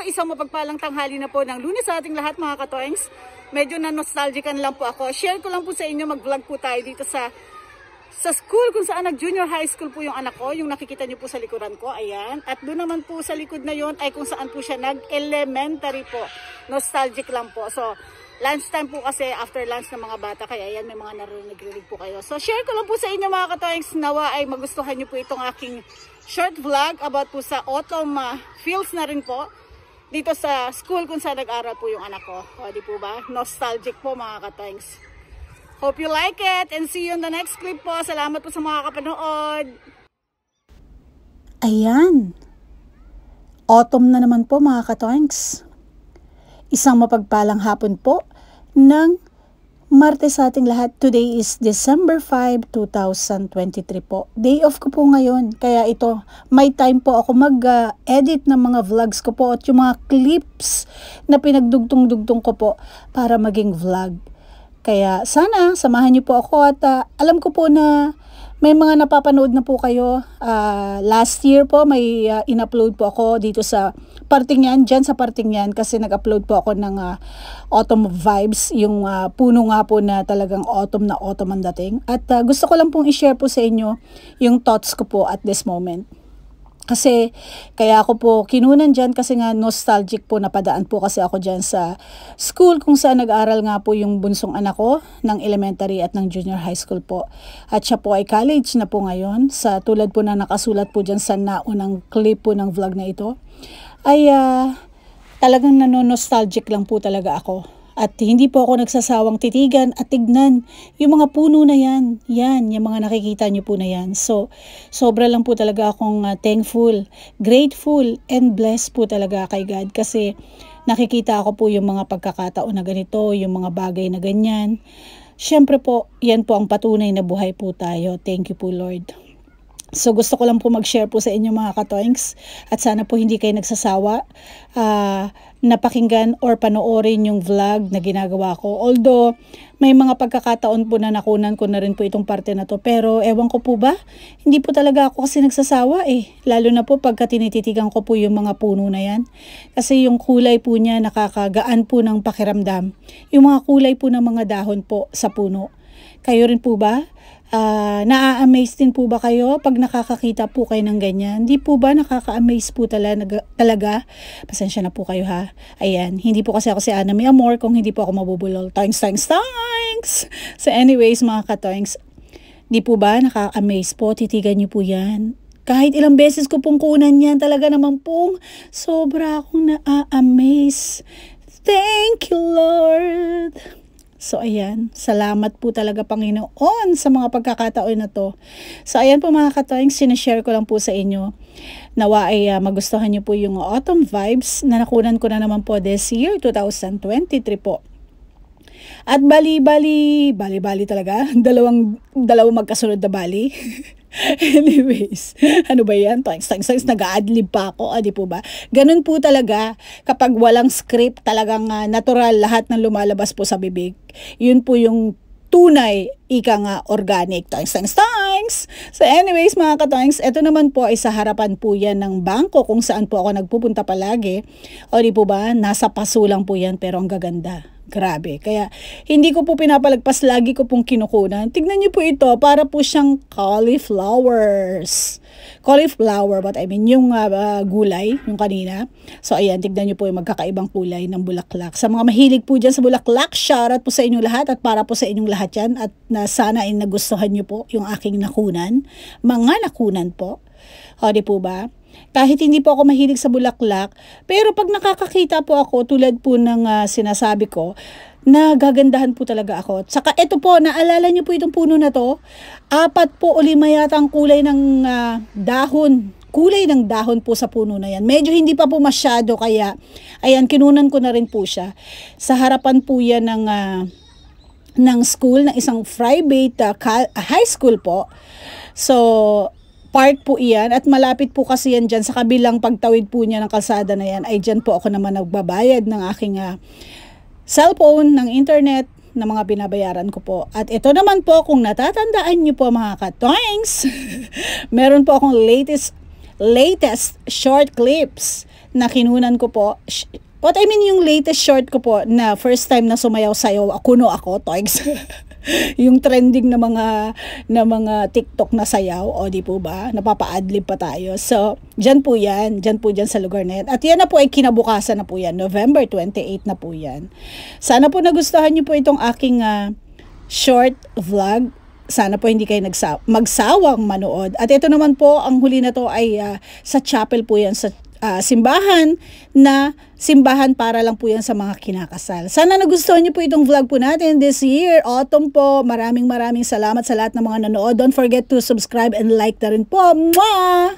Isang mapagpalang tanghali na po ng Lunes sa ating lahat mga katoings. Medyo na nostalgican lang po ako. Share ko lang po sa inyo, mag-vlog po tayo dito sa school kung saan nag-junior high school po yung anak ko. Yung nakikita niyo po sa likuran ko, ayan. At doon naman po sa likod na yon ay kung saan po siya nag-elementary po. Nostalgic lang po. So, lunchtime po kasi, after lunch ng mga bata, kaya yan, may mga narinig po kayo. So, share ko lang po sa inyo mga katoings, nawa ay magustuhan niyo po itong aking short vlog about po sa autumn feels na rin po dito sa school kung saan nag-aral po yung anak ko. O, di po ba? Nostalgic po mga katoings. Hope you like it and see you in the next clip po. Salamat po sa mga kapanood. Ayan. Autumn na naman po mga katoings. Isang mapagpalang hapon po ng Martes sa ating lahat. Today is December 5, 2023 po. Day off ko po ngayon. Kaya ito, may time po ako mag-edit ng mga vlogs ko po at yung mga clips na pinagdugtong-dugtong ko po para maging vlog. Kaya sana samahan niyo po ako at alam ko po na may mga napapanood na po kayo. Last year po may in-upload po ako dito sa parting yan, dyan sa parting yan kasi nag-upload po ako ng autumn vibes, yung puno nga po na talagang autumn na autumn ang dating. At gusto ko lang pong i-share po sa inyo yung thoughts ko po at this moment. Kasi kaya ako po kinunan dyan kasi nga nostalgic po, napadaan po kasi ako dyan sa school kung saan nag-aral nga po yung bunsong anak ko ng elementary at ng junior high school po. At siya po ay college na po ngayon, sa tulad po na nakasulat po dyan sa naunang clip po ng vlog na ito. Ay talagang nanonostalgic lang po talaga ako. At hindi po ako nagsasawang titigan at tignan yung mga puno na yan. Yan, yung mga nakikita nyo po na yan. So, sobra lang po talaga akong thankful, grateful, and blessed po talaga kay God. Kasi nakikita ako po yung mga pagkakataon na ganito, yung mga bagay na ganyan. Siyempre po, yan po ang patunay na buhay po tayo. Thank you po Lord. So gusto ko lang po mag-share po sa inyo mga katoings at sana po hindi kayo nagsasawa napakinggan or panoorin yung vlog na ginagawa ko. Although may mga pagkakataon po na nakunan ko na rin po itong parte na to, pero ewan ko po ba, hindi po talaga ako kasi nagsasawa lalo na po pagka tinititigan ko po yung mga puno na yan. Kasi yung kulay po niya nakakagaan po ng pakiramdam. Yung mga kulay po ng mga dahon po sa puno. Kayo rin po ba? Naa-amaze din po ba kayo pag nakakakita po kayo ng ganyan? Hindi po ba nakaka-amaze po talaga? Pasensya na po kayo ha. Ayan, hindi po kasi ako si Ana May Amor kung hindi po ako mabubulol. Thanks! So anyways mga katoings, di po ba nakaka-amaze po? Titigan niyo po yan. Kahit ilang beses ko pong kunan yan, talaga naman pong sobra akong na-amaze. Thank you Lord! So ayan, salamat po talaga Panginoon sa mga pagkakataon na to. So ayan po mga katoings, sinashare ko lang po sa inyo. Nawa ay magustuhan niyo po yung autumn vibes na nakunan ko na naman po this year, 2023 po. At bali talaga, dalawang magkasunod na bali. Anyways, ano ba yan? Thanks, nag-a-adlib pa ako, di po ba? Ganun po talaga, kapag walang script, talagang natural, lahat ng lumalabas po sa bibig. Yun po yung tunay, ika nga, organic. Thanks. So anyways, mga katoings, ito naman po ay sa harapan po yan ng bangko kung saan po ako nagpupunta palagi. O di po ba, nasa paso lang po yan, pero ang gaganda. Grabe. Kaya hindi ko po pinapalagpas, lagi ko pong kinukunan. Tignan niyo po ito, para po siyang cauliflowers. Cauliflower, but I mean yung gulay, yung kanina. So ayan, tignan niyo po yung magkakaibang kulay ng bulaklak. Sa mga mahilig po dyan sa bulaklak, shoutout po sa inyong lahat at para po sa inyong lahat yan. At sana ay nagustuhan niyo po yung aking nakunan. Mga nakunan po. O di po ba? Kahit hindi po ako mahilig sa bulaklak, pero pag nakakakita po ako, tulad po ng sinasabi ko, nagagandahan po talaga ako. Saka ito po, naalala niyo po itong puno na to? 4 po o 5 yata ang kulay ng dahon. Kulay ng dahon po sa puno na yan. Medyo hindi pa po masyado, kaya ayan, kinunan ko na rin po siya. Sa harapan po yan ng school, ng isang private high school po. So, park po iyan at malapit po kasi yan dyan sa kabilang pagtawid po niya ng kalsada na yan ay dyan po ako naman nagbabayad ng aking cellphone, ng internet, na mga binabayaran ko po. At ito naman po, kung natatandaan nyo po mga katoings, meron po akong latest short clips na kinunan ko po. What I mean, yung latest short ko po na first time na sumayaw-sayaw ako, toys. Yung trending na mga TikTok na sayaw, o di po ba? Napapa-adlib pa tayo. So, dyan po yan sa lugar na yan. At yan na po ay kinabukasan na po yan. November 28 na po yan. Sana po nagustuhan niyo po itong aking short vlog. Sana po hindi kayo magsawang manood. At ito naman po, ang huli na to ay sa chapel po yan, sa simbahan para lang po yan sa mga kinakasal. Sana nagustuhan niyo po itong vlog po natin this year, autumn po. Maraming salamat sa lahat ng mga nanood. Don't forget to subscribe and like na rin po. Mwah!